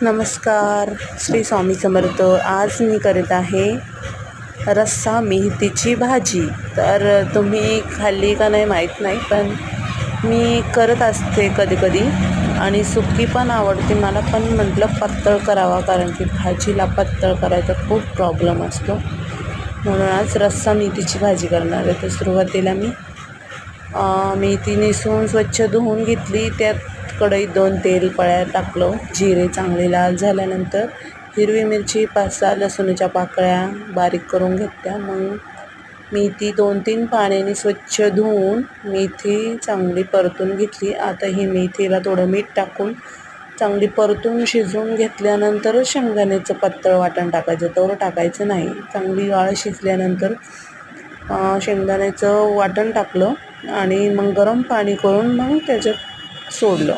नमस्कार, श्री स्वामी समर्थ. आज मी करत आहे रस्सा मेथीची भाजी. तर तुम्ही खाल्ली का नाही माहीत नाही, पण मी करत असते कधी कधी आणि सुकी पण आवडते मला. पण म्हटलं पातळ करावा, कारण की भाजीला पातळ करायचा खूप प्रॉब्लेम असतो. म्हणून आज रस्सा मेथीची भाजी करणार आहे. तर सुरुवातीला मी मेथी निसून स्वच्छ धुवून घेतली. त्यात कढईत 2 तेल पळ्या टाकलं. जिरे चांगले लाल झाल्यानंतर हिरवी मिरची 5-6 लसूणच्या पाकळ्या बारीक करून घेतल्या. मग मेथी 2-3 पाण्याने स्वच्छ धुवून मेथी चांगली परतून घेतली. आता ही मेथीला थोडं मीठ टाकून चांगली परतून शिजवून घेतल्यानंतर शेंगदाण्याचं पातळ वाटण टाकायचं. तेवढं टाकायचं नाही. चांगली डाळ शिजल्यानंतर शेंगदाण्याचं वाटण टाकलं आणि मग गरम पाणी करून मग त्याच्यात सोडलं.